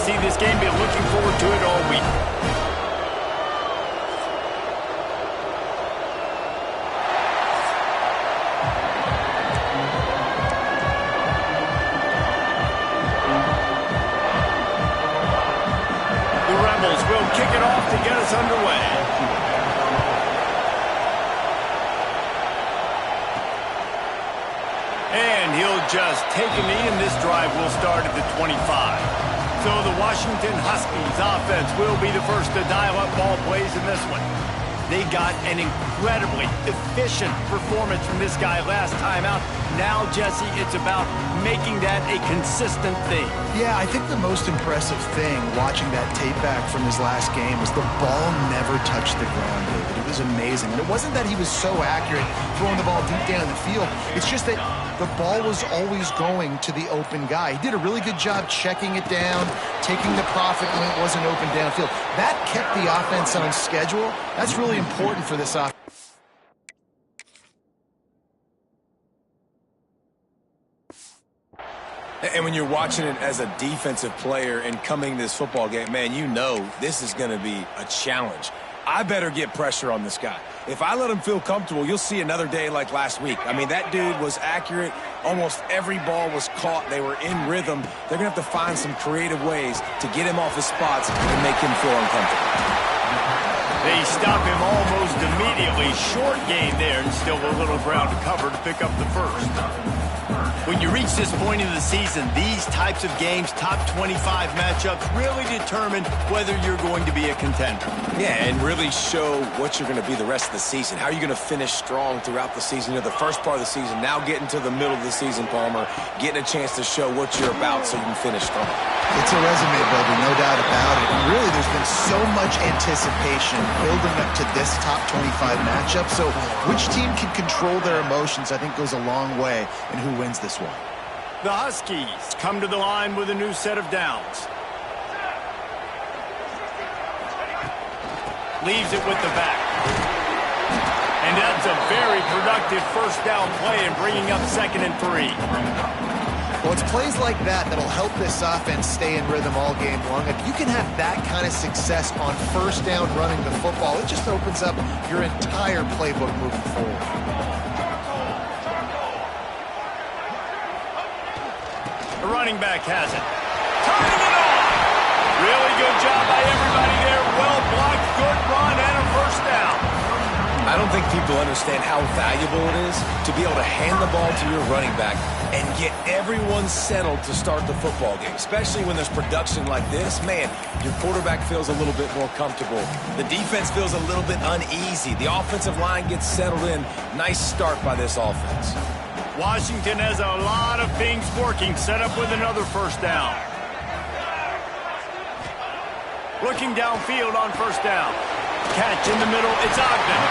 see this game, been looking forward to it all week. The Rebels will kick it off to get us underway. And he'll just take a knee, and this drive will start at the 25. So the Washington Huskies offense will be the first to dial up ball plays in this one. They got an incredibly efficient performance from this guy last time out. Now, Jesse, it's about making that a consistent thing. Yeah, I think the most impressive thing watching that tape back from his last game was the ball never touched the ground, David. It was amazing. And it wasn't that he was so accurate throwing the ball deep down the field. It's just that the ball was always going to the open guy. He did a really good job checking it down, taking the profit when it wasn't open downfield. That kept the offense on schedule. That's really important for this offense. And when you're watching it as a defensive player and coming this football game, man, you know this is going to be a challenge. I better get pressure on this guy. If I let him feel comfortable, you'll see another day like last week. I mean, that dude was accurate. Almost every ball was caught. They were in rhythm. They're going to have to find some creative ways to get him off his spots and make him feel uncomfortable. They stop him almost immediately. Short gain there, and still a little ground to cover to pick up the first. When you reach this point in the season, these types of games, top 25 matchups, really determine whether you're going to be a contender. Yeah, and really show what you're going to be the rest of the season. How are you going to finish strong throughout the season? You know, the first part of the season, now getting to the middle of the season, Palmer, getting a chance to show what you're about so you can finish strong. It's a resume builder, no doubt about it. And really, there's been so much anticipation building up to this top 25 matchup. So which team can control their emotions, I think, goes a long way in who wins this one. The Huskies come to the line with a new set of downs. Leaves it with the back. And that's a very productive first down play in bringing up 2nd and 3. Well, it's plays like that that'll help this offense stay in rhythm all game long. If you can have that kind of success on first down running the football, it just opens up your entire playbook moving forward. The running back has it. Turning it on! Really good job by everybody there. Well blocked, good run, and a first down. I don't think people understand how valuable it is to be able to hand the ball to your running back and get everyone settled to start the football game, especially when there's production like this. Man, your quarterback feels a little bit more comfortable. The defense feels a little bit uneasy. The offensive line gets settled in. Nice start by this offense. Washington has a lot of things working, set up with another first down. Looking downfield on first down. Catch in the middle, it's Ogden.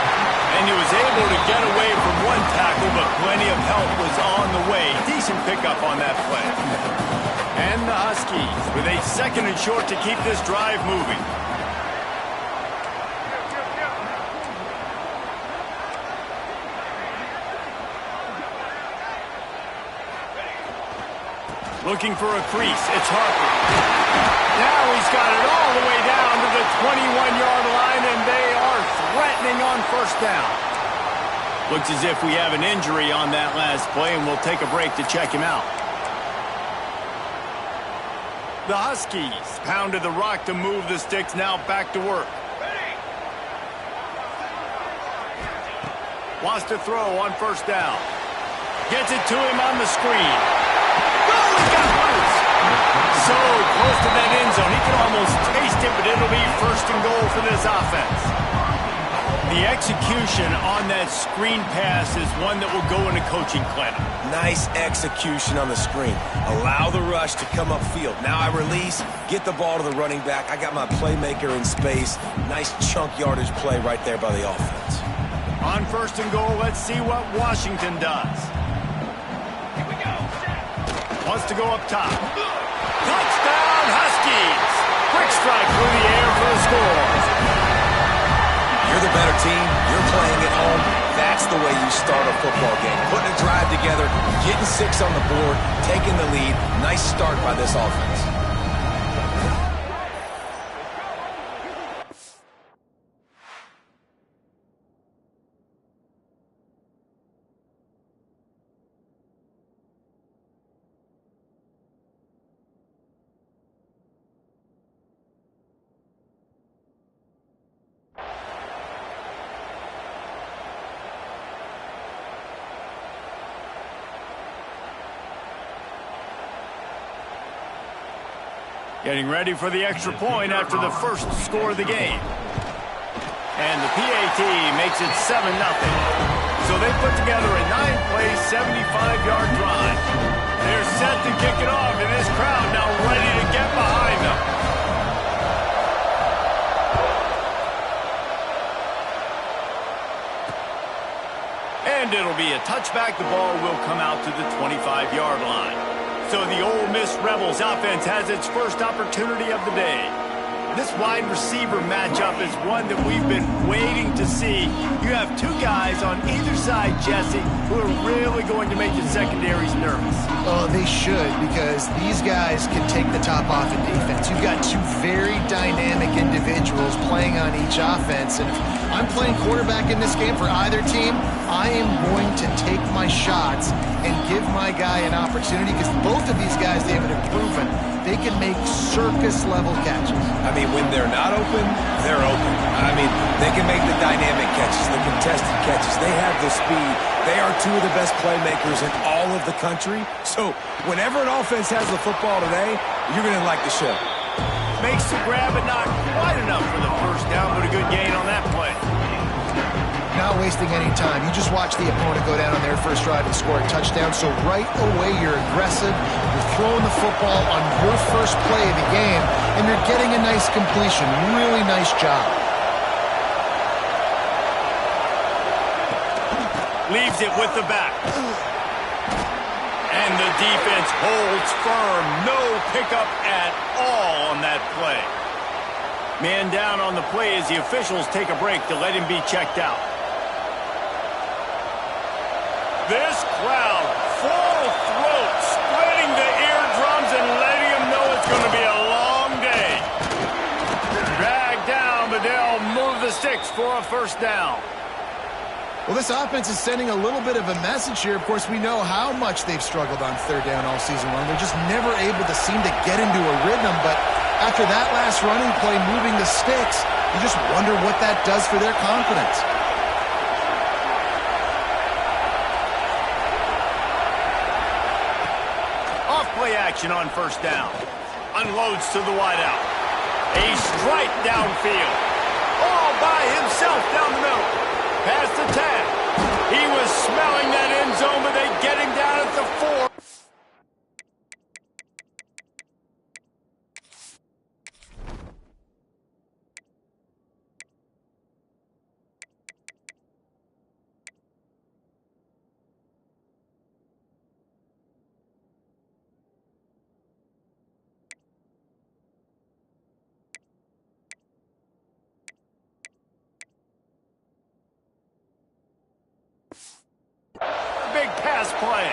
And he was able to get away from one tackle, but plenty of help was on the way. Decent pickup on that play. And the Huskies with a 2nd and short to keep this drive moving. Looking for a crease, it's Harper. Now he's got it all the way down to the 21-yard line, and they are threatening on first down. Looks as if we have an injury on that last play, and we'll take a break to check him out. The Huskies pounded the rock to move the sticks, now back to work. Wants to throw on first down. Gets it to him on the screen. Oh, he got loose. So close to that end zone. He can almost taste it, but it'll be 1st and goal for this offense. The execution on that screen pass is one that will go in a coaching clinic. Nice execution on the screen. Allow the rush to come upfield. Now I release, get the ball to the running back. I got my playmaker in space. Nice chunk yardage play right there by the offense. On 1st and goal, let's see what Washington does. Wants to go up top. Touchdown, Huskies! Quick strike through the air for the score. You're the better team. You're playing at home. That's the way you start a football game. Putting a drive together, getting 6 on the board, taking the lead. Nice start by this offense. Getting ready for the extra point after the first score of the game. And the PAT makes it 7-0. So they put together a 9-play, 75-yard drive. They're set to kick it off, and this crowd now ready to get behind them. And it'll be a touchback. The ball will come out to the 25-yard line. So the Ole Miss Rebels offense has its first opportunity of the day. This wide receiver matchup is one that we've been waiting to see. You have two guys on either side, Jesse, who are really going to make the secondaries nervous. Oh, they should, because these guys can take the top off in defense. You've got two very dynamic individuals playing on each offense. And if I'm playing quarterback in this game for either team, I am going to take my shots and give my guy an opportunity, because both of these guys, David, have proven they can make circus-level catches. I mean, when they're not open, they're open. I mean, they can make the dynamic catches, the contested catches. They have the speed. They are two of the best playmakers in all of the country. So whenever an offense has the football today, you're going to like the show. Makes the grab, but not quite enough for the first down, but a good gain on that play. Not wasting any time. You just watch the opponent go down on their first drive and score a touchdown. So right away, you're aggressive. You're throwing the football on your first play of the game, and you're getting a nice completion. Really nice job. Leaves it with the back. And the defense holds firm. No pickup at all on that play. Man down on the play as the officials take a break to let him be checked out. This crowd, full throat, splitting the eardrums and letting them know it's going to be a long day. Dragged down, but they'll move the sticks for a first down. Well, this offense is sending a little bit of a message here. Of course, we know how much they've struggled on third down all season long. They're just never able to seem to get into a rhythm, but after that last running play, moving the sticks, you just wonder what that does for their confidence. Off-play action on first down. Unloads to the wideout. A strike downfield. All by himself down the middle. Past the 10. He was smelling that end zone, but they get him down at the 4. Big pass play.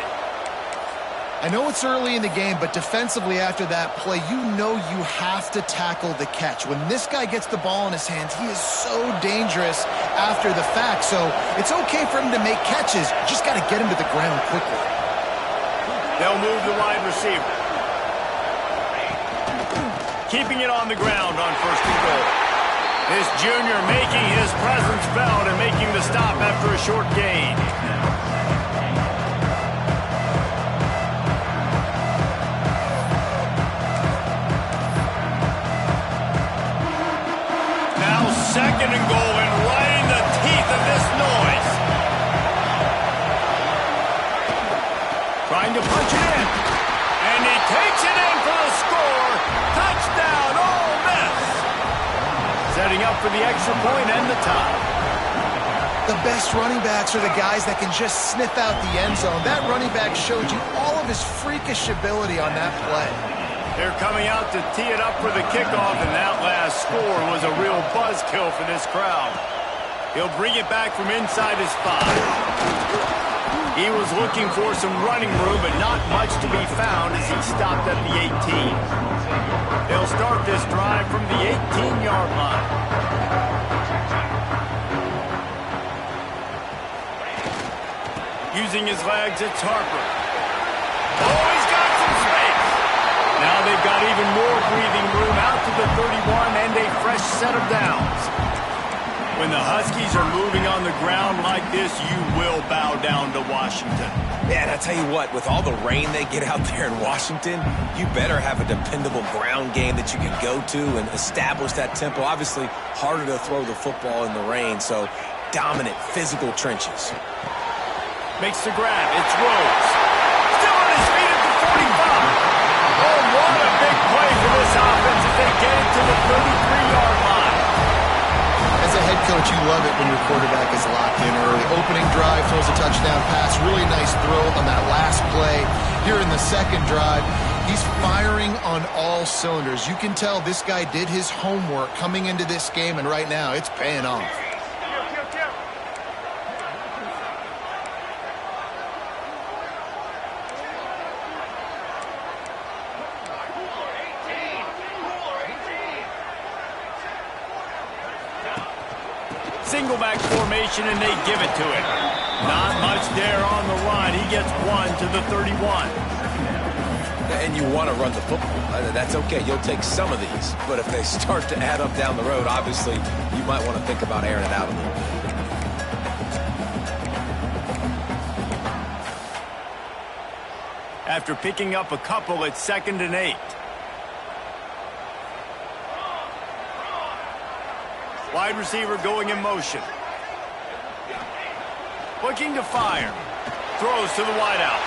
I know it's early in the game, but defensively after that play, you know you have to tackle the catch. When this guy gets the ball in his hands, he is so dangerous after the fact. So it's okay for him to make catches. You just got to get him to the ground quickly. They'll move the wide receiver. Keeping it on the ground on first and goal. This junior making his presence felt and making the stop after a short gain. Now second and goal, and right in the teeth of this noise. Trying to punch it in. And he takes it in for the score. Touchdown, Ole Miss. Setting up for the extra point and the tie. The best running backs are the guys that can just sniff out the end zone. That running back showed you all of his freakish ability on that play. They're coming out to tee it up for the kickoff, and that last score was a real buzzkill for this crowd. He'll bring it back from inside his 5. He was looking for some running room, but not much to be found as he stopped at the 18. They'll start start this drive from the 18-yard line. Using his legs, it's Harper. Oh, he's got some space. Now they've got even more breathing room out to the 31 and a fresh set of downs. When the Huskies are moving on the ground like this, you will bow down to Washington. Yeah, and I tell you what, with all the rain they get out there in Washington, you better have a dependable ground game that you can go to and establish that tempo. Obviously, harder to throw the football in the rain, so dominant physical trenches. Makes the grab. It's Rhodes. Still on his feet at the 45. Oh, what a big play for this offense as they get it to the 33-yard line. As a head coach, you love it when your quarterback is locked in early. Opening drive, throws a touchdown pass. Really nice throw on that last play. Here in the second drive, he's firing on all cylinders. You can tell this guy did his homework coming into this game, and right now it's paying off. Single back formation, and they give it to him. Not much there on the line. He gets one to the 31. And you want to run the football. That's okay. You'll take some of these. But if they start to add up down the road, obviously, you might want to think about airing it out a little bit. After picking up a couple, it's 2nd and 8. Wide receiver going in motion. Looking to fire. Throws to the wideout.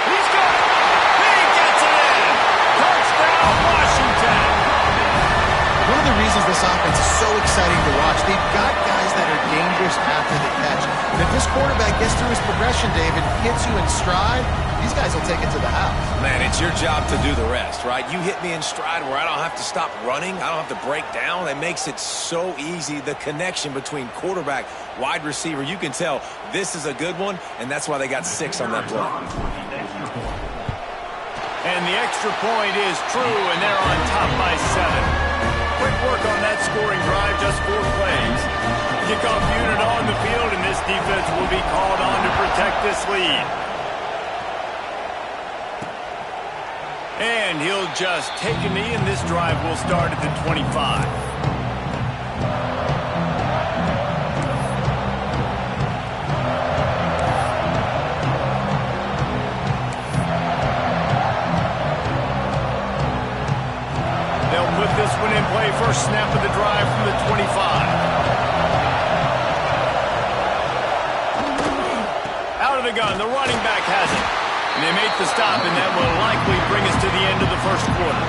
He's got it. He gets it in. Touchdown, Washington. One of the reasons this offense is so exciting to watch, they've got guys that are dangerous after the catch. And if this quarterback gets through his progression, David, hits you in stride, these guys will take it to the house. Man, it's your job to do the rest, right? You hit me in stride where I don't have to stop running. I don't have to break down. It makes it so easy. The connection between quarterback, wide receiver, you can tell this is a good one, and that's why they got 6 on that play. And the extra point is true, and they're on top by 7. Quick work on that scoring drive, just 4 plays. Kickoff unit on the field, and this defense will be called on to protect this lead. And he'll just take a knee, and this drive will start at the 25. They'll put this one in play. First snap of the drive from the 25. Out of the gun, the running back has it. And they make the stop, and that will likely bring us to the end of the first quarter.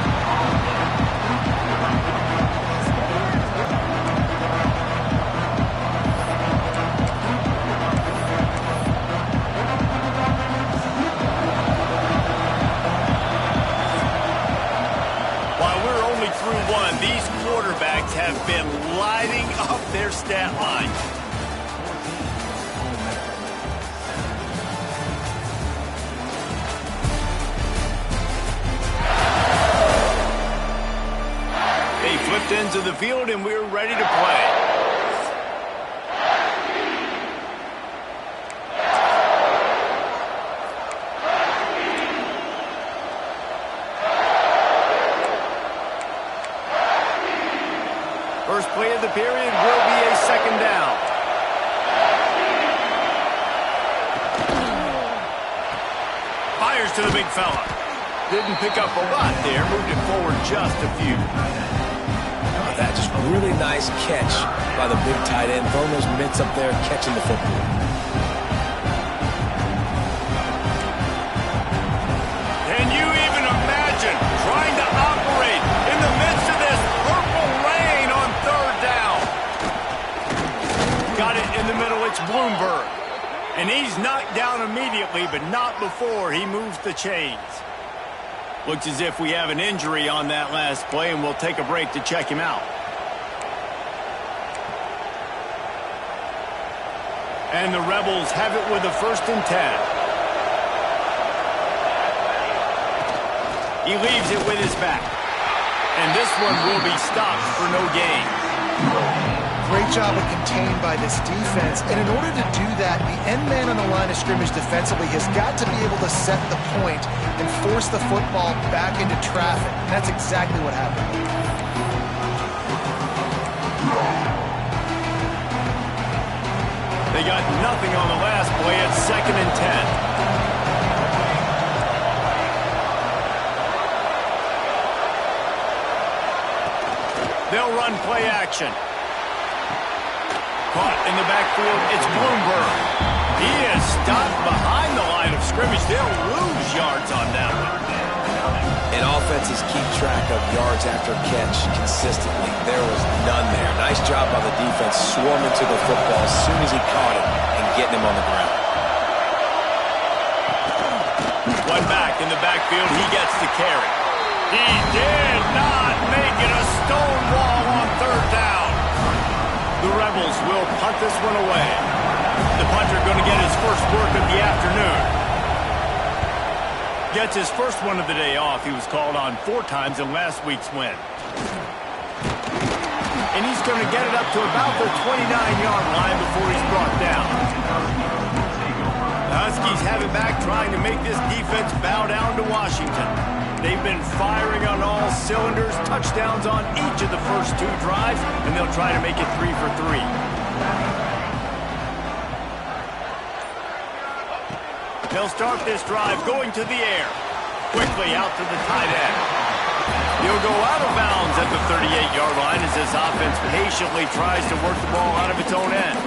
While we're only through one, these quarterbacks have been lighting up their stat line. Flipped into the field, and we're ready to play. First play of the period will be a 2nd down. Fires to the big fella. Didn't pick up a lot there, moved it forward just a few. That just really nice catch by the big tight end. Throwing those mitts up there, catching the football. Can you even imagine trying to operate in the midst of this purple rain on 3rd down? Got it in the middle. It's Bloomberg. And he's knocked down immediately, but not before he moves the chains. Looks as if we have an injury on that last play, and we'll take a break to check him out. And the Rebels have it with a 1st and 10. He leaves it with his back. And this one will be stopped for no gain. Great job of contained by this defense. And in order to do that, the end man on the line of scrimmage defensively has got to be able to set the point and force the football back into traffic. And that's exactly what happened. They got nothing on the last play at 2nd and 10. They'll run play action. Caught in the backfield, it's Bloomberg. He is stopped behind the line of scrimmage. They'll lose yards on that one. And offenses keep track of yards after catch consistently. There was none there. Nice job by the defense swarming to the football as soon as he caught it and getting him on the ground. One back in the backfield, he gets the carry. He did not make it a stonewall on 3rd down. The Rebels will punt this one away. The punter going to get his first work of the afternoon. Gets his first one of the day off. He was called on 4 times in last week's win. And he's going to get it up to about the 29-yard line before he's brought down. The Huskies have it back, trying to make this defense bow down to Washington. They've been firing on all cylinders, touchdowns on each of the first 2 drives, and they'll try to make it 3 for 3. They'll start this drive going to the air. Quickly out to the tight end. He'll go out of bounds at the 38-yard line as this offense patiently tries to work the ball out of its own end.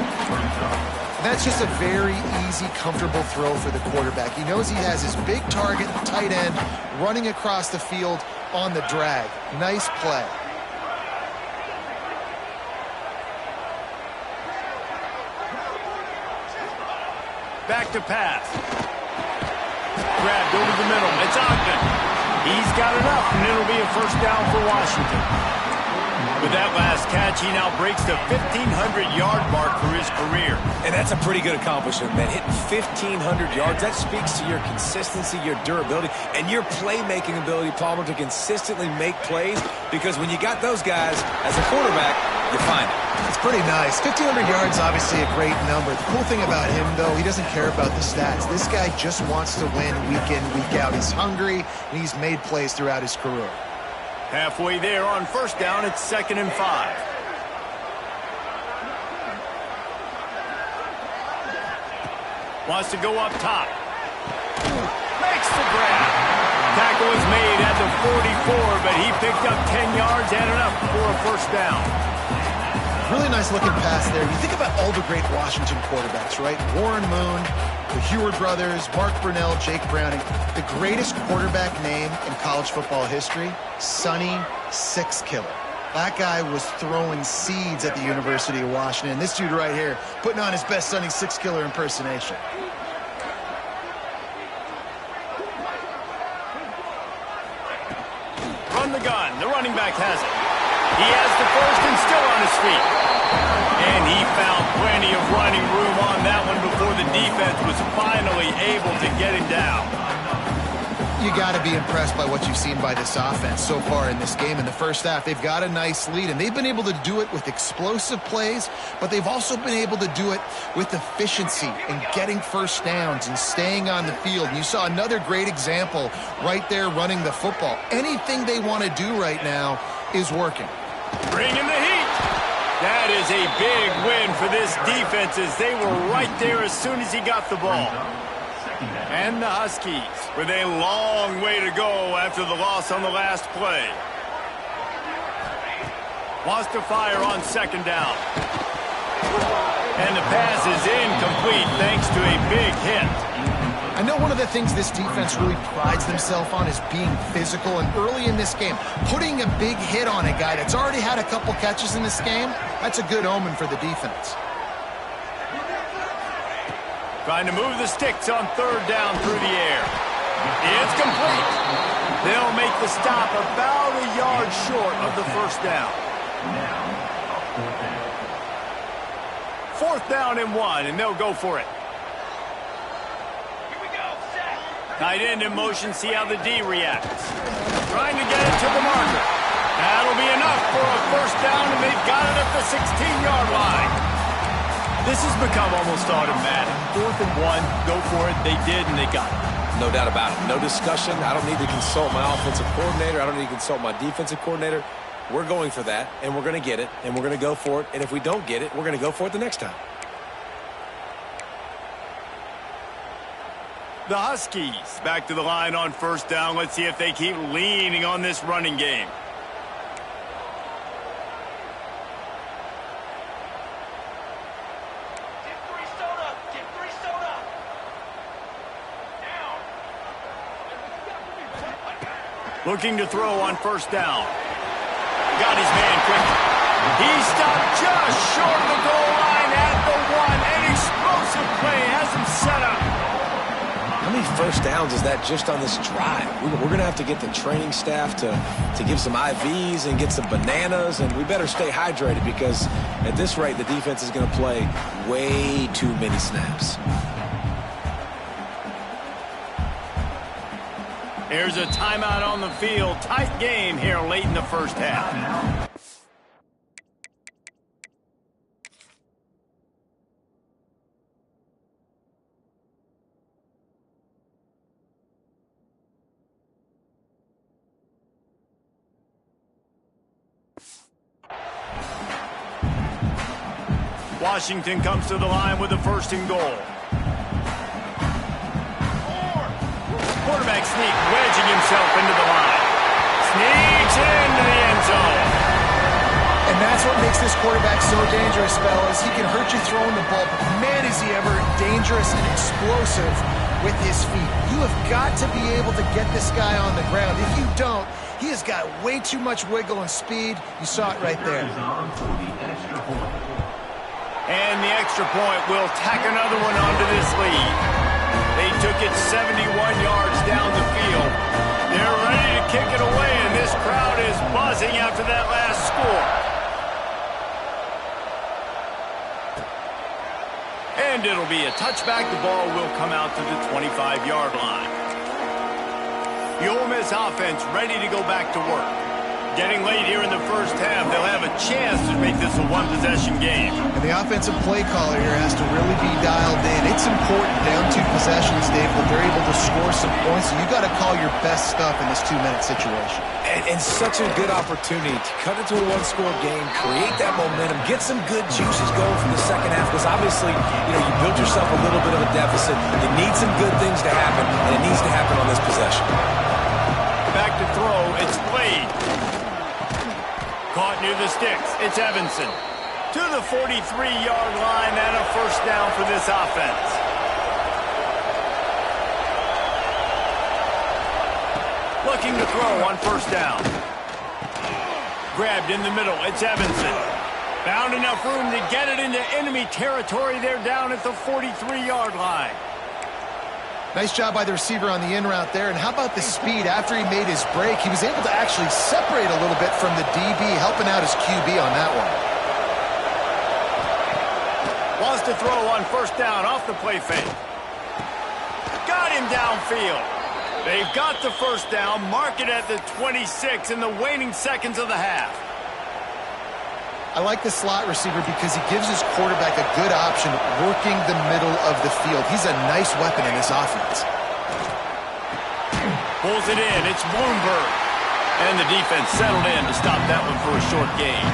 That's just a very easy, comfortable throw for the quarterback. He knows he has his big target, the tight end, running across the field on the drag. Nice play. Back to pass. Grabbed over the middle. It's Ogden. He's got enough, and it'll be a first down for Washington. With that last catch, he now breaks the 1,500-yard mark for his career. And that's a pretty good accomplishment, man. Hitting 1,500 yards, that speaks to your consistency, your durability, and your playmaking ability, Palmer, to consistently make plays. Because when you got those guys as a quarterback, you find it. It's pretty nice. 1,500 yards, obviously a great number. The cool thing about him, though, he doesn't care about the stats. This guy just wants to win week in, week out. He's hungry, and he's made plays throughout his career. Halfway there on first down, it's 2nd and 5. Wants to go up top. Makes the grab. Tackle is made at the 44, but he picked up 10 yards and enough for a first down. Really nice looking pass there. You think about all the great Washington quarterbacks, right? Warren Moon, the Heward brothers, Mark Brunell, Jake Browning. The greatest quarterback name in college football history, Sonny Six Killer. That guy was throwing seeds at the University of Washington. This dude right here, putting on his best Sonny Six Killer impersonation. Run the gun. The running back has it. He has the first and still on his feet. And he found plenty of running room on that one before the defense was finally able to get him down. You got to be impressed by what you've seen by this offense so far in this game. In the first half, they've got a nice lead, and they've been able to do it with explosive plays, but they've also been able to do it with efficiency and getting first downs and staying on the field. And you saw another great example right there running the football. Anything they want to do right now is working. Bring in the heat. That is a big win for this defense as they were right there as soon as he got the ball. And the Huskies with a long way to go after the loss on the last play. Wants to fire on 2nd down. And the pass is incomplete thanks to a big hit. I know one of the things this defense really prides themselves on is being physical, and early in this game, putting a big hit on a guy that's already had a couple catches in this game, that's a good omen for the defense. Trying to move the sticks on 3rd down through the air. It's complete. They'll make the stop about a yard short of the first down. 4th down and 1, and they'll go for it. Tight end in motion, see how the D reacts. Trying to get it to the marker. That'll be enough for a first down, and they've got it at the 16-yard line. This has become almost automatic. 4th and 1, go for it. They did, and they got it. No doubt about it. No discussion. I don't need to consult my offensive coordinator. I don't need to consult my defensive coordinator. We're going for that, and we're going to get it, and we're going to go for it. And if we don't get it, we're going to go for it the next time. The Huskies back to the line on first down. Let's see if they keep leaning on this running game. Looking to throw on first down. Got his man quickly. He stopped just short of the goal line at the 1. An explosive play has him set up. How many first downs is that just on this drive? We're going to have to get the training staff to give some IVs and get some bananas, and we better stay hydrated because at this rate, the defense is going to play way too many snaps. Here's a timeout on the field. Tight game here late in the first half. Washington comes to the line with a 1st and goal. Quarterback sneak, wedging himself into the line. Sneaks into the end zone. And that's what makes this quarterback so dangerous, fellas. He can hurt you throwing the ball, but man, is he ever dangerous and explosive with his feet. You have got to be able to get this guy on the ground. If you don't, he has got way too much wiggle and speed. You saw it right there. And the extra point will tack another one onto this lead. They took it 71 yards down the field. They're ready to kick it away, and this crowd is buzzing after that last score. And it'll be a touchback. The ball will come out to the 25-yard line. The Ole Miss offense ready to go back to work. Getting late here in the first half, they'll have a chance to make this a one-possession game. And the offensive play caller here has to really be dialed in. It's important down 2 possessions, Dave, that they're able to score some points. So you got to call your best stuff in this 2-minute situation. And such a good opportunity to cut into a 1-score game, create that momentum, get some good juices going for the second half. Because obviously, you built yourself a little bit of a deficit. You need some good things to happen, and it needs to happen on this possession. Back to throw. It's Blade. Caught near the sticks. It's Evanson. To the 43-yard line and a first down for this offense. Looking to throw on first down. Grabbed in the middle. It's Evanson. Found enough room to get it into enemy territory. They're down at the 43-yard line. Nice job by the receiver on the in route there. And how about the speed after he made his break? He was able to actually separate a little bit from the DB, helping out his QB on that one. Wants to throw on first down off the play fake. Got him downfield. They've got the first down. Mark it at the 26 in the waning seconds of the half. I like the slot receiver because he gives his quarterback a good option working the middle of the field. He's a nice weapon in this offense. Pulls it in. It's Bloomberg. And the defense settled in to stop that one for a short gain.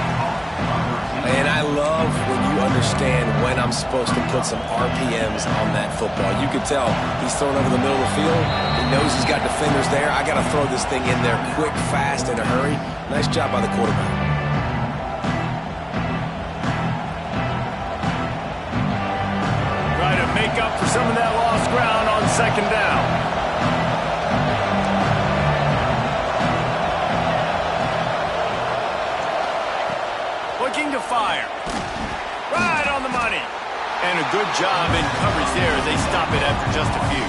And I love when you understand when I'm supposed to put some RPMs on that football. You can tell he's throwing over the middle of the field. He knows he's got defenders there. I got to throw this thing in there quick, fast, in a hurry. Nice job by the quarterback. Make up for some of that lost ground on second down. Looking to fire. Right on the money. And a good job in coverage there as they stop it after just a few.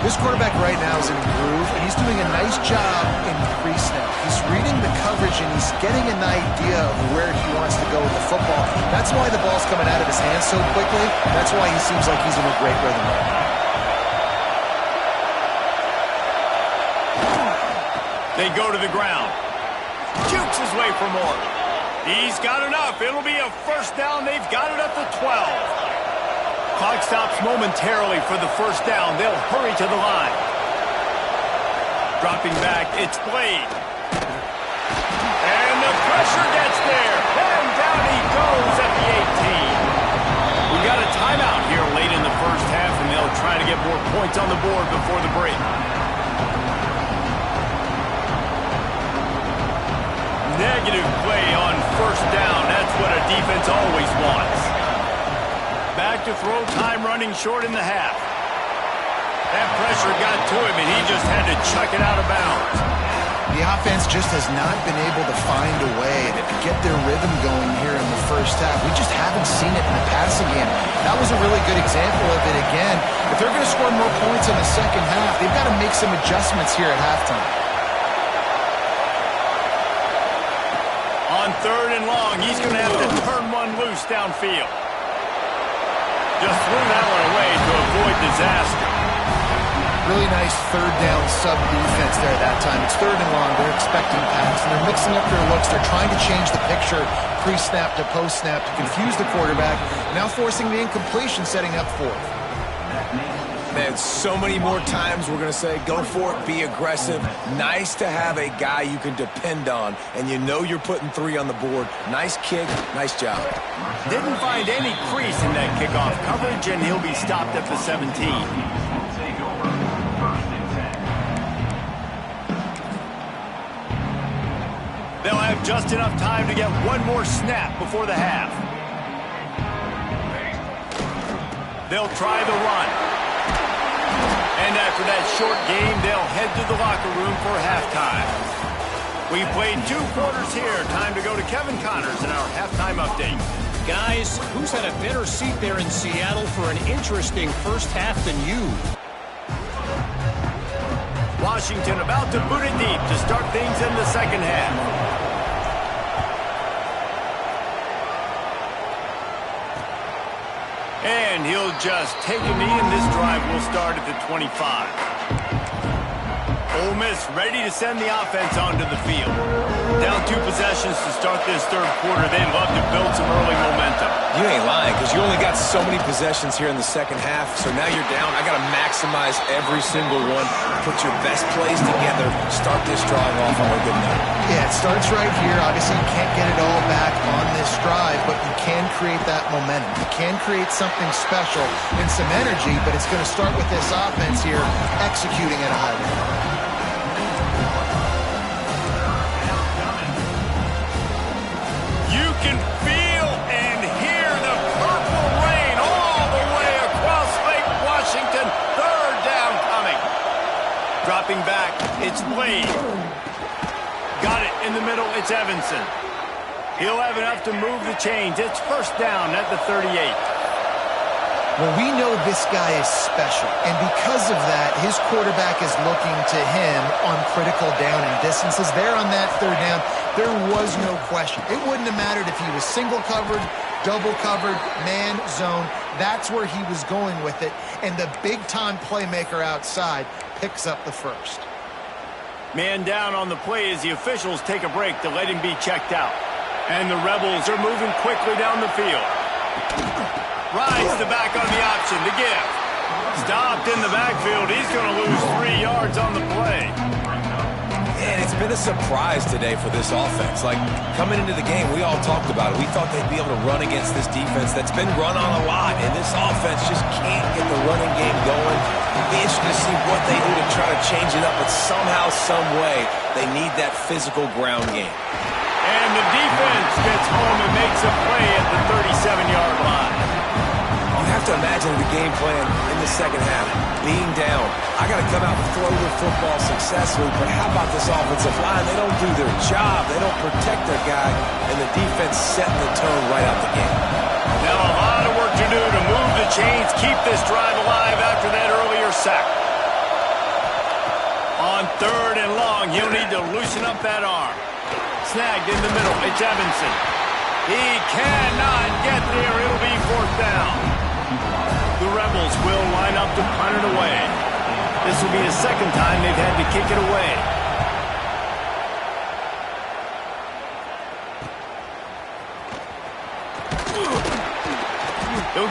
This quarterback right now is in a groove, and he's doing a nice job in crease now. He's reading the coverage, and he's getting an idea of where he wants to go with the football. That's why the ball's coming out of his hands so quickly. That's why he seems like he's in a great rhythm right now. They go to the ground. Jukes his way for more. He's got enough. It'll be a first down. They've got it at the 12. Clock stops momentarily for the first down. They'll hurry to the line. Dropping back, it's Blade. And the pressure gets there. And down he goes at the 18. We got a timeout here late in the first half, and they'll try to get more points on the board before the break. Negative play on first down. That's what a defense always wants. Back to throw, time running short in the half. That pressure got to him, and he just had to chuck it out of bounds. The offense just has not been able to find a way to get their rhythm going here in the first half. We just haven't seen it in the passing game. That was a really good example of it again. If they're going to score more points in the second half, they've got to make some adjustments here at halftime. On third and long, he's going to have to turn one loose downfield. Just threw that one away to avoid disaster. Really nice third down sub-defense there that time. It's third and long. They're expecting pass, and they're mixing up their looks. They're trying to change the picture pre-snap to post-snap to confuse the quarterback, now forcing the incompletion, setting up fourth. Man, so many more times we're going to say, go for it, be aggressive. Nice to have a guy you can depend on, and you know you're putting 3 on the board. Nice kick, nice job. Didn't find any crease in that kickoff coverage, and he'll be stopped at the 17. They'll have just enough time to get one more snap before the half. They'll try the run. And after that short game, they'll head to the locker room for halftime. We played 2 quarters here. Time to go to Kevin Connors in our halftime update. Guys, who's had a better seat there in Seattle for an interesting first half than you? Washington about to boot it deep to start things in the second half. And he'll just take a knee, and this drive will start at the 25. Ole Miss ready to send the offense onto the field. Down 2 possessions to start this third quarter. They'd love to build some early momentum. You ain't lying, because you only got so many possessions here in the second half, so now you're down. I got to maximize every single one. Put your best plays together. Start this drive off on a good note. Yeah, it starts right here. Obviously, you can't get it all back on this drive, but you can create that momentum. You can create something special and some energy, but it's going to start with this offense here executing at a high level. You can feel and hear the purple rain all the way across Lake Washington. Third down coming. Dropping back, it's Blade. Got it in the middle, it's Evanson. He'll have enough to move the chains. It's first down at the 38. Well, we know this guy is special, and because of that, his quarterback is looking to him on critical down and distances. There on that third down, there was no question. It wouldn't have mattered if he was single covered, double covered, man, zone. That's where he was going with it, and the big-time playmaker outside picks up the first. Man down on the play as the officials take a break to let him be checked out. And the Rebels are moving quickly down the field. Rides the back on the option, the gift. Stopped in the backfield. He's going to lose 3 yards on the play. And it's been a surprise today for this offense. Like, coming into the game, we all talked about it. We thought they'd be able to run against this defense that's been run on a lot, and this offense just can't get the running game going. It'll be interesting to see what they do to try to change it up, but somehow, some way, they need that physical ground game. And the defense gets home and makes a play at the 37-yard line. You have to imagine the game plan in the second half, being down. I got to come out and throw the football successfully, but how about this offensive line? They don't do their job. They don't protect their guy, and the defense setting the tone right out the game. Now a lot of work to do to move the chains, keep this drive alive after that earlier sack. On third and long, he'll need to loosen up that arm. Snagged in the middle, it's Evanson. He cannot get there. It'll be fourth down. The Rebels will line up to punt it away. This will be the second time they've had to kick it away.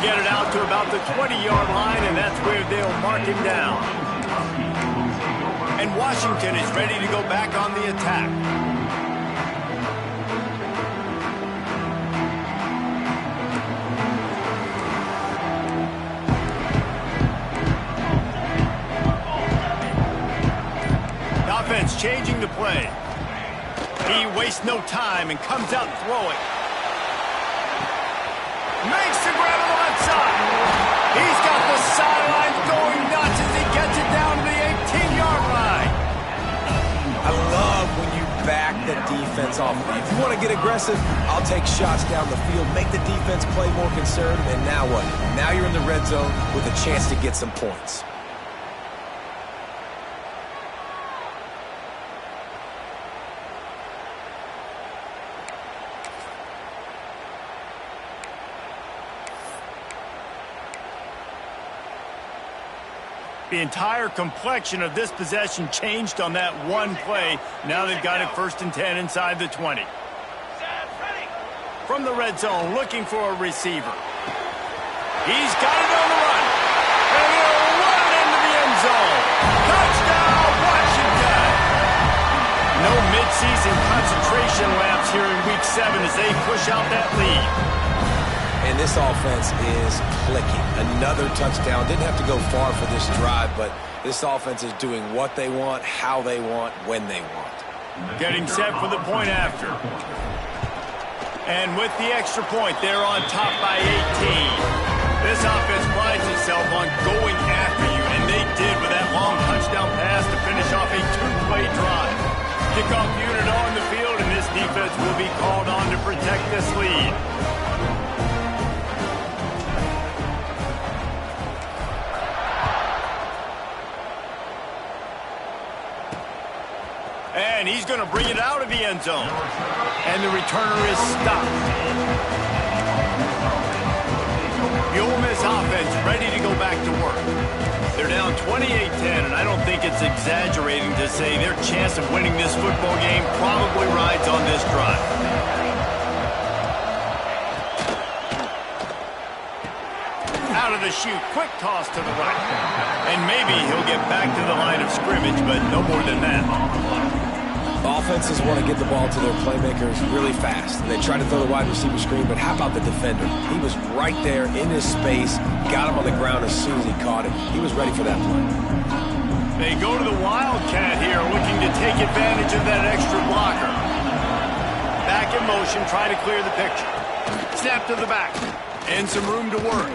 He'll get it out to about the 20-yard line, and that's where they'll mark him down. And Washington is ready to go back on the attack. Offense changing the play. He wastes no time and comes out throwing. Makes the grab on the side. He's got the sidelines going nuts as he gets it down to the 18-yard line. I love when you back the defense off. If you want to get aggressive, I'll take shots down the field, make the defense play more conservative, and now what? Now you're in the red zone with a chance to get some points. The entire complexion of this possession changed on that one play. Now they've got it 1st and 10 inside the 20. From the red zone, looking for a receiver. He's got it on the run. And he'll run into the end zone. Touchdown, Washington! No midseason concentration lapse here in Week 7 as they push out that lead. And this offense is clicking. Another touchdown. Didn't have to go far for this drive, but this offense is doing what they want, how they want, when they want. Getting set for the point after. And with the extra point, they're on top by 18. This offense prides itself on going after you, and they did with that long touchdown pass to finish off a 2-play drive. Kickoff unit on the field, and this defense will be called on to protect this lead. And he's going to bring it out of the end zone. And the returner is stopped. The Ole Miss offense ready to go back to work. They're down 28-10, and I don't think it's exaggerating to say their chance of winning this football game probably rides on this drive. Out of the chute, quick toss to the right. And maybe he'll get back to the line of scrimmage, but no more than that. Offenses want to get the ball to their playmakers really fast. They try to throw the wide receiver screen, but how about the defender? He was right there in his space, got him on the ground as soon as he caught him. He was ready for that play. They go to the Wildcat here, looking to take advantage of that extra blocker. Back in motion, try to clear the picture. Snap to the back, and some room to work.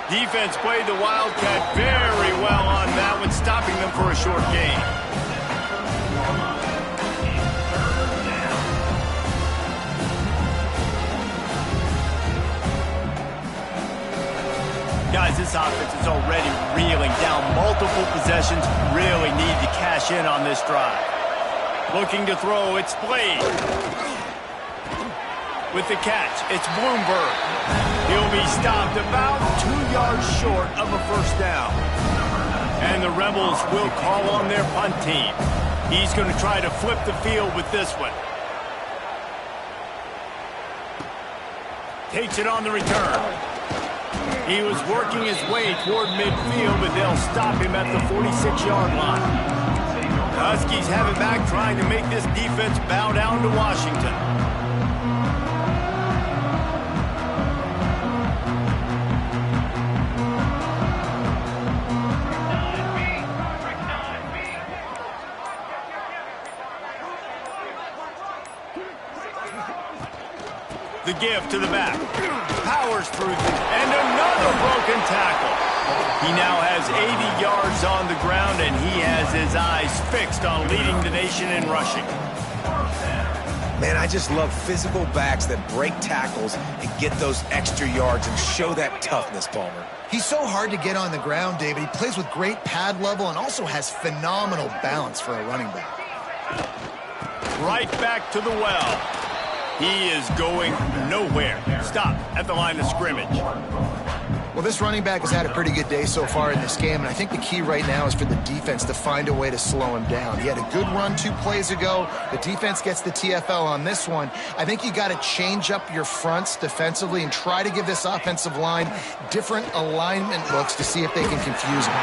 Defense played the Wildcat very well on that one, stopping them for a short gain. Guys, this offense is already reeling down multiple possessions. Really need to cash in on this drive. Looking to throw, it's Blade. With the catch, it's Bloomberg. He'll be stopped about 2 yards short of a first down. And the Rebels will call on their punt team. He's going to try to flip the field with this one. Takes it on the return. He was working his way toward midfield, but they'll stop him at the 46-yard line. Huskies have it back, trying to make this defense bow down to Washington. The give to the back. Powers through, and another broken tackle. He now has 80 yards on the ground, and he has his eyes fixed on leading the nation in rushing. Man, I just love physical backs that break tackles and get those extra yards and show that toughness, Palmer. He's so hard to get on the ground, David. He plays with great pad level and also has phenomenal balance for a running back. Right back to the well. He is going nowhere. Stop at the line of scrimmage. Well, this running back has had a pretty good day so far in this game, and I think the key right now is for the defense to find a way to slow him down. He had a good run 2 plays ago. The defense gets the TFL on this one. I think you got to change up your fronts defensively and try to give this offensive line different alignment looks to see if they can confuse him.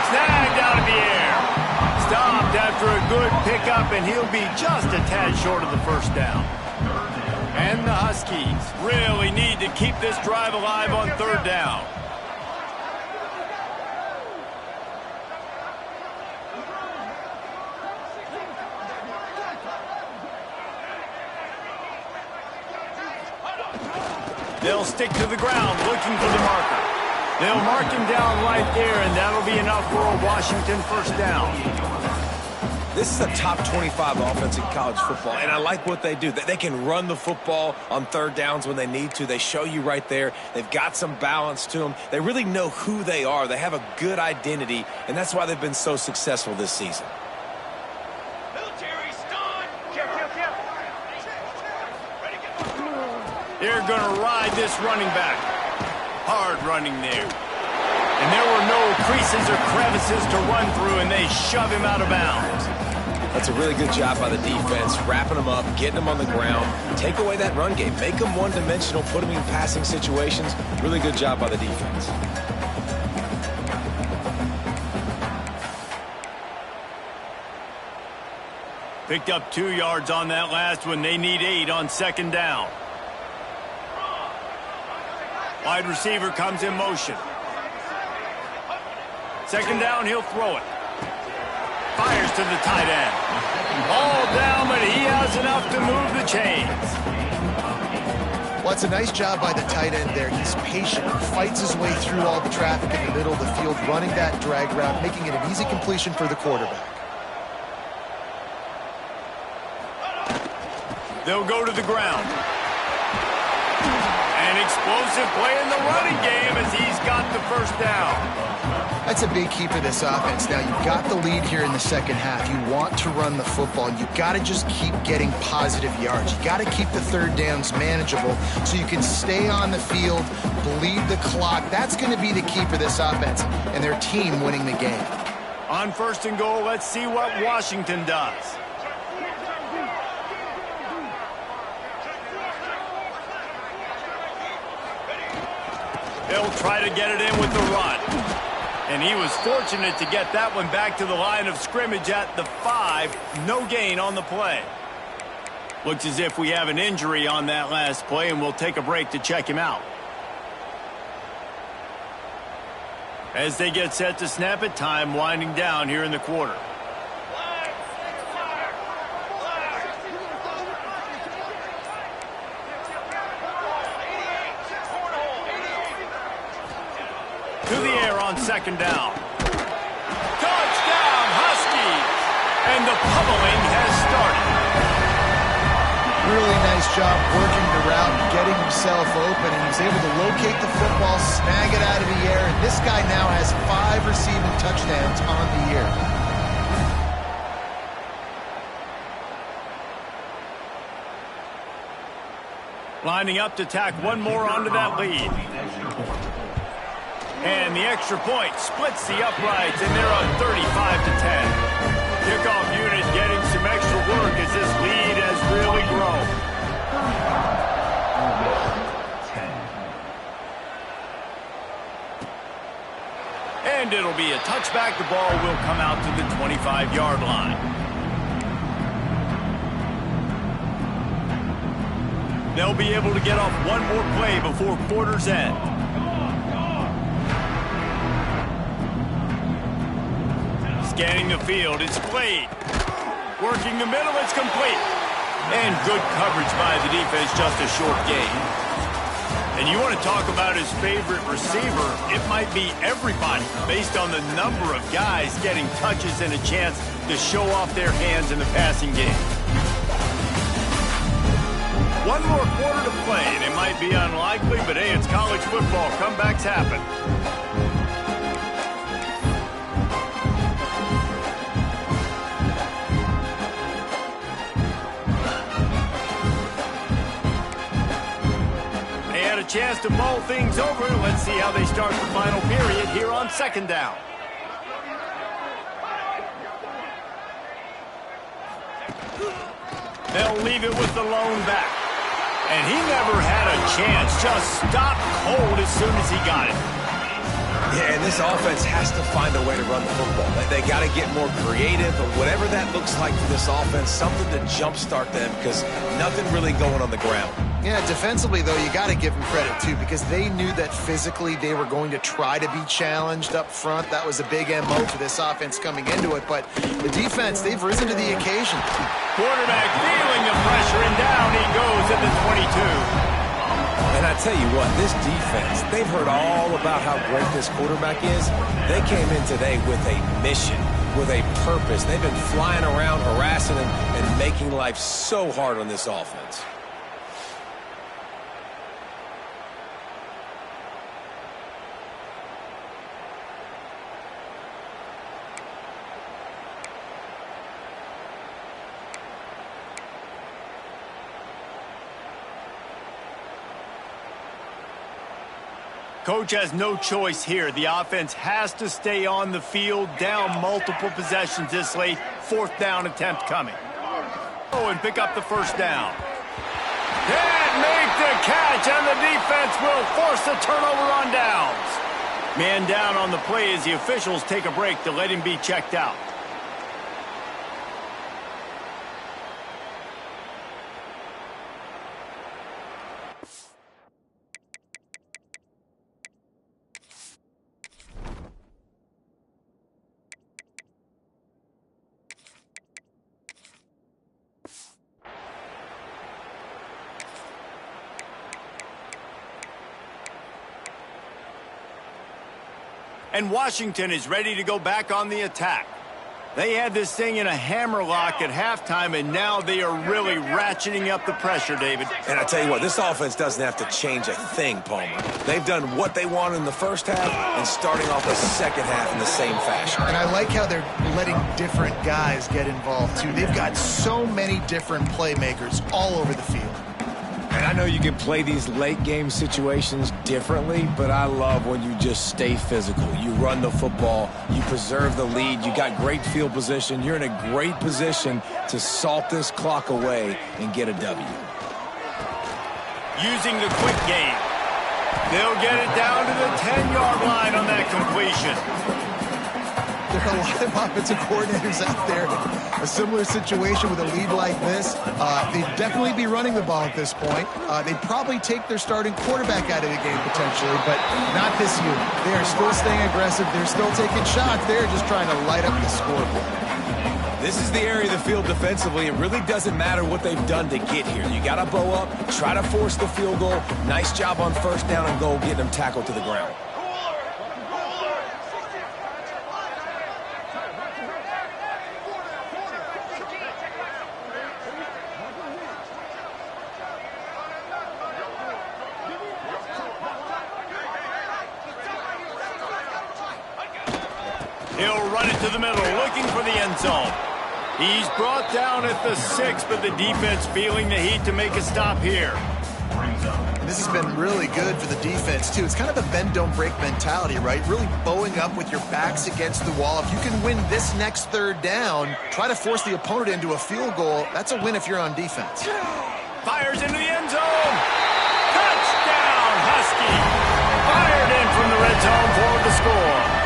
Snagged out of the air. Stopped after a good pickup, and he'll be just a tad short of the first down. And the Huskies really need to keep this drive alive on 3rd down. They'll stick to the ground looking for the marker. They'll mark him down right there, and that'll be enough for a Washington first down. This is a top 25 offense in college football, and I like what they do. They can run the football on 3rd downs when they need to. They show you right there. They've got some balance to them. They really know who they are. They have a good identity, and that's why they've been so successful this season. They're going to ride this running back. Hard running there. And there were no creases or crevices to run through, and they shove him out of bounds. That's a really good job by the defense, wrapping them up, getting them on the ground. Take away that run game. Make them one-dimensional, put them in passing situations. Really good job by the defense. Picked up 2 yards on that last one. They need 8 on 2nd down. Wide receiver comes in motion. 2nd down, he'll throw it. Fires to the tight end. All down, but he has enough to move the chains. Well, it's a nice job by the tight end there. He's patient. He fights his way through all the traffic in the middle of the field, running that drag route, making it an easy completion for the quarterback. They'll go to the ground. An explosive play in the running game as he's got the first down. That's a big key for this offense. Now, you've got the lead here in the second half. You want to run the football. You've got to just keep getting positive yards. You got to keep the 3rd downs manageable so you can stay on the field, bleed the clock. That's going to be the key for this offense and their team winning the game. On 1st and goal, let's see what Washington does. They'll try to get it in with the run. And he was fortunate to get that one back to the line of scrimmage at the 5. No gain on the play. Looks as if we have an injury on that last play, and we'll take a break to check him out. As they get set to snap it, time winding down here in the quarter. To the air on 2nd down. Touchdown, Huskies! And the pummeling has started. Really nice job working the route and getting himself open, and he's able to locate the football, snag it out of the air, and this guy now has 5 receiving touchdowns on the year. Lining up to tack one more onto that lead. And the extra point splits the uprights, and they're on 35-10. Kickoff unit getting some extra work as this lead has really grown. And it'll be a touchback. The ball will come out to the 25-yard line. They'll be able to get off one more play before quarter's end. Scanning the field, it's played. Working the middle, it's complete. And good coverage by the defense, just a short gain. And you want to talk about his favorite receiver, it might be everybody based on the number of guys getting touches and a chance to show off their hands in the passing game. One more quarter to play, and it might be unlikely, but hey, it's college football. Comebacks happen. chance to mull things over. Let's see how they start the final period here on second down. They'll leave it with the lone back. And he never had a chance. Just stopped cold as soon as he got it. Yeah, and this offense has to find a way to run the football. They got to get more creative, but whatever that looks like for this offense, something to jumpstart them because nothing really going on the ground. Yeah, defensively, though, you got to give them credit, too, because they knew that physically they were going to try to be challenged up front. That was a big MO for this offense coming into it, but the defense, they've risen to the occasion. Quarterback feeling the pressure, and down he goes at the 22. And I tell you what, this defense, they've heard all about how great this quarterback is. They came in today with a mission, with a purpose. They've been flying around, harassing him, and making life so hard on this offense. Coach has no choice here. The offense has to stay on the field, down multiple possessions this late. Fourth down attempt coming. Oh, and pick up the first down. Can't make the catch, and the defense will force a turnover on downs. Man down on the play as the officials take a break to let him be checked out. And Washington is ready to go back on the attack. They had this thing in a hammerlock at halftime, and now they are really ratcheting up the pressure, David. And I tell you what, this offense doesn't have to change a thing, Palmer. They've done what they wanted in the first half and starting off the second half in the same fashion. And I like how they're letting different guys get involved, too. They've got so many different playmakers all over the field. And I know you can play these late-game situations differently, but I love when you just stay physical. You run the football, you preserve the lead, you got great field position. You're in a great position to salt this clock away and get a W. Using the quick game. They'll get it down to the 10-yard line on that completion. There are a lot of offensive coordinators out there. A similar situation with a lead like this. They'd definitely be running the ball at this point. They'd probably take their starting quarterback out of the game potentially, but not this unit. They are still staying aggressive. They're still taking shots. They're just trying to light up the scoreboard. This is the area of the field defensively. It really doesn't matter what they've done to get here. You got to bow up, try to force the field goal. Nice job on first down and goal, getting them tackled to the ground. He'll run it to the middle, looking for the end zone. He's brought down at the 6, but the defense feeling the heat to make a stop here. And this has been really good for the defense, too. It's kind of a bend-don't-break mentality, right? Really bowing up with your backs against the wall. If you can win this next third down, try to force the opponent into a field goal. That's a win if you're on defense. Fires into the end zone. Touchdown, Husky. Fired in from the red zone for the score.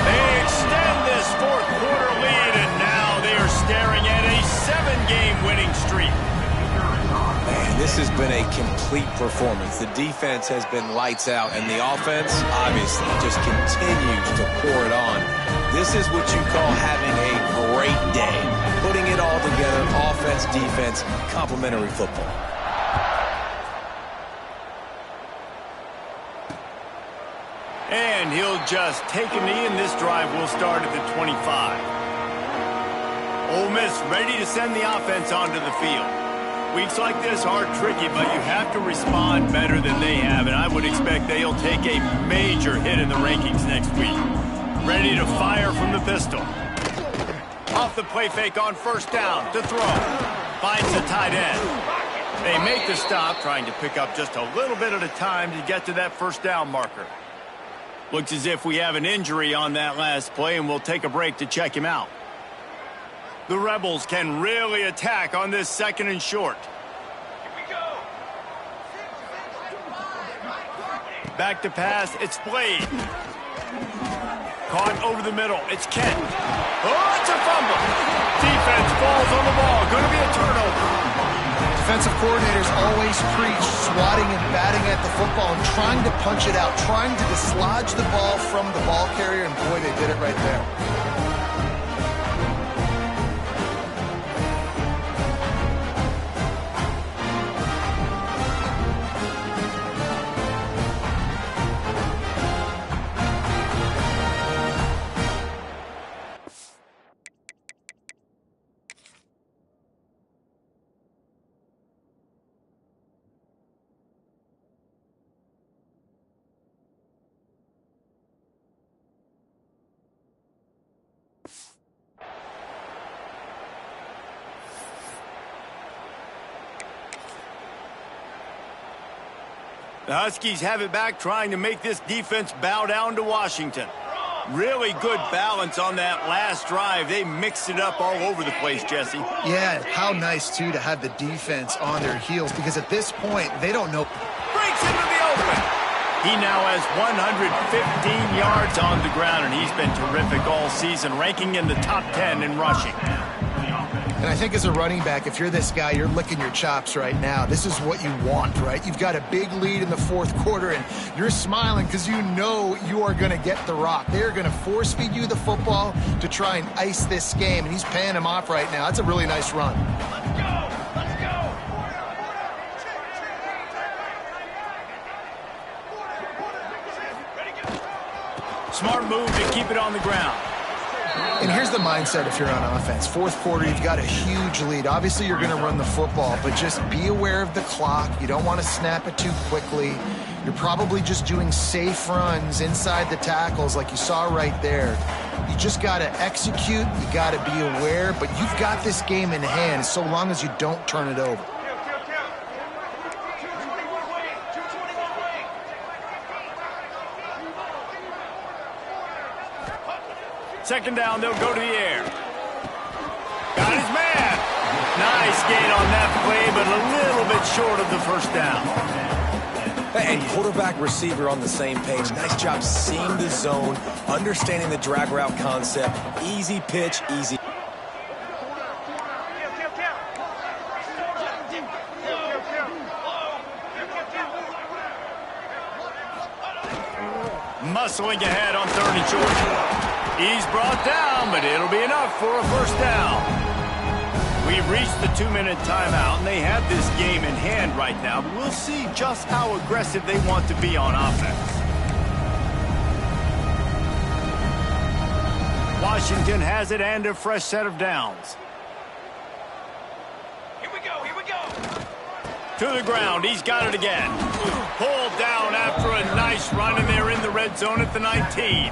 They extend this fourth quarter lead, and now they are staring at a 7-game winning streak. Man, this has been a complete performance. The defense has been lights out, and the offense, obviously, just continues to pour it on. This is what you call having a great day. Putting it all together, offense, defense, complementary football. And he'll just take a knee, and this drive will start at the 25. Ole Miss ready to send the offense onto the field. Weeks like this are tricky, but you have to respond better than they have, and I would expect they'll take a major hit in the rankings next week. Ready to fire from the pistol. Off the play fake on first down to throw. Finds the tight end. They make the stop, trying to pick up just a little bit at a time to get to that first down marker. Looks as if we have an injury on that last play, and we'll take a break to check him out. The Rebels can really attack on this 2nd and short. Back to pass, it's Blade. Caught over the middle, it's Kent. Oh, it's a fumble. Defense falls on the ball, going to be a turnover. Defensive coordinators always preach swatting and batting at the football and trying to punch it out, trying to dislodge the ball from the ball carrier, and boy, they did it right there. The Huskies have it back, trying to make this defense bow down to Washington. Really good balance on that last drive. They mixed it up all over the place, Jesse. Yeah, how nice, too, to have the defense on their heels, because at this point, they don't know. Breaks into the open. He now has 115 yards on the ground, and he's been terrific all season, ranking in the top 10 in rushing. And I think as a running back, if you're this guy, you're licking your chops right now. This is what you want, right? You've got a big lead in the 4th quarter, and you're smiling because you know you are going to get the rock. They're going to force feed you the football to try and ice this game, and he's paying him off right now. That's a really nice run. Let's go! Let's go! Smart move to keep it on the ground. And here's the mindset if you're on offense. 4th quarter, you've got a huge lead. Obviously, you're going to run the football, but just be aware of the clock. You don't want to snap it too quickly. You're probably just doing safe runs inside the tackles like you saw right there. You just got to execute. You got to be aware, but you've got this game in hand so long as you don't turn it over. Second down, they'll go to the air. Got his man. Nice gain on that play, but a little bit short of the first down. And quarterback receiver on the same page. Nice job seeing the zone, understanding the drag route concept. Easy pitch, easy. Muscling ahead on 3rd and short. He's brought down, but it'll be enough for a first down. We've reached the 2-minute timeout, and they have this game in hand right now. But we'll see just how aggressive they want to be on offense. Washington has it and a fresh set of downs. Here we go, here we go. To the ground, he's got it again. Pulled down after a nice run, and they're in the red zone at the 19.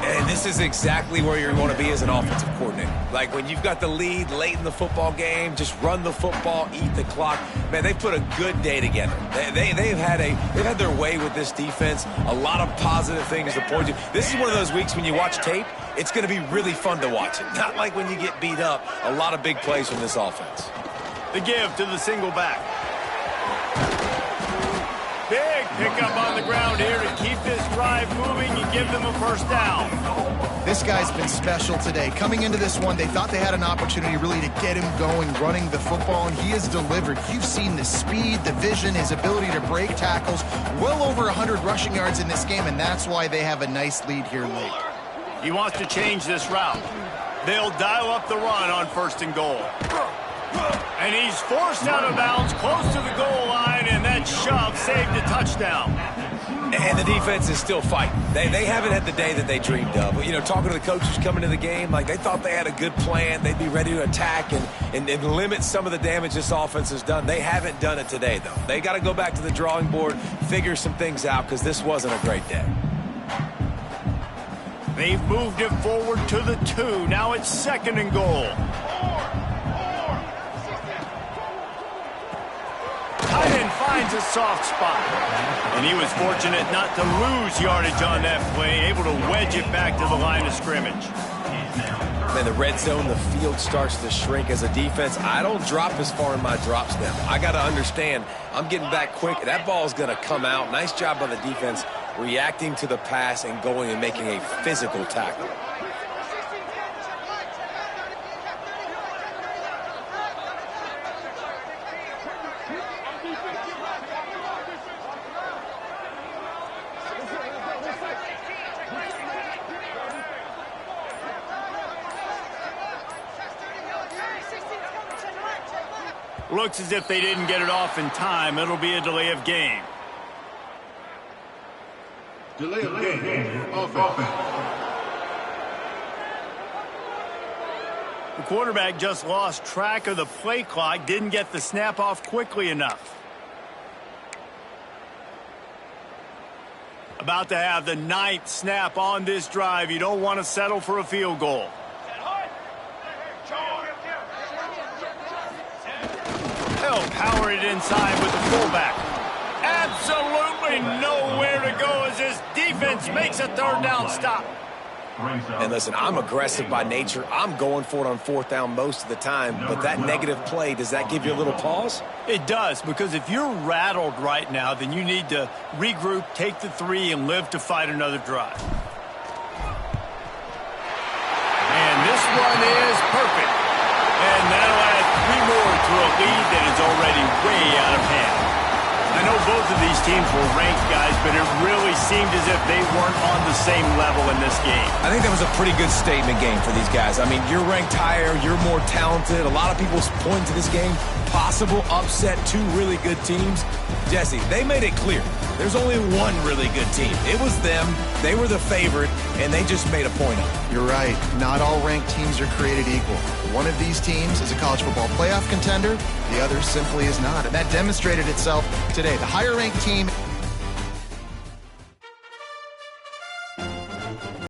And this is exactly where you want to be as an offensive coordinator. Like when you've got the lead late in the football game, just run the football, eat the clock. Man, they've put a good day together. They've had their way with this defense. A lot of positive things to point to. This is one of those weeks when you watch tape, it's going to be really fun to watch it. Not like when you get beat up. A lot of big plays from this offense. The give to the single back. Big pickup on the ground here to keep this drive moving and give them a first down. This guy's been special today. Coming into this one, they thought they had an opportunity really to get him going, running the football, and he has delivered. You've seen the speed, the vision, his ability to break tackles. Well over 100 rushing yards in this game, and that's why they have a nice lead here late. He wants to change this route. They'll dial up the run on 1st and goal. And he's forced out of bounds close to the goal line, and that shove saved a touchdown. And the defense is still fighting. They haven't had the day that they dreamed of. You know, talking to the coaches coming to the game, like they thought they had a good plan. They'd be ready to attack and limit some of the damage this offense has done. They haven't done it today, though. They got to go back to the drawing board, figure some things out, because this wasn't a great day. They've moved it forward to the 2. Now it's 2nd and goal. soft spot. And he was fortunate not to lose yardage on that play, able to wedge it back to the line of scrimmage. Man, the red zone, the field starts to shrink as a defense. I don't drop as far in my drop step. I got to understand, I'm getting back quick. That ball is going to come out. Nice job by the defense reacting to the pass and going and making a physical tackle. Looks as if they didn't get it off in time. It'll be a delay of game. Delay of game. Offense. The quarterback just lost track of the play clock, didn't get the snap off quickly enough. About to have the 9th snap on this drive. You don't want to settle for a field goal. They'll power it inside with the fullback. Absolutely nowhere to go as this defense makes a 3rd down stop. And listen, I'm aggressive by nature. I'm going for it on 4th down most of the time. But that negative play, does that give you a little pause? It does, because if you're rattled right now, then you need to regroup, take the 3, and live to fight another drive. And this one is perfect. And that'll add 3 more to a lead that is already way out of hand. I know both of these teams were ranked, guys, but it really seemed as if they weren't on the same level in this game. I think that was a pretty good statement game for these guys. I mean, you're ranked higher, you're more talented. A lot of people point to this game. Possible upset, 2 really good teams. Jesse, they made it clear. There's only one really good team. It was them. They were the favorite, and they just made a point of it. You're right. Not all ranked teams are created equal. One of these teams is a college football playoff contender. The other simply is not. And that demonstrated itself today. The higher ranked team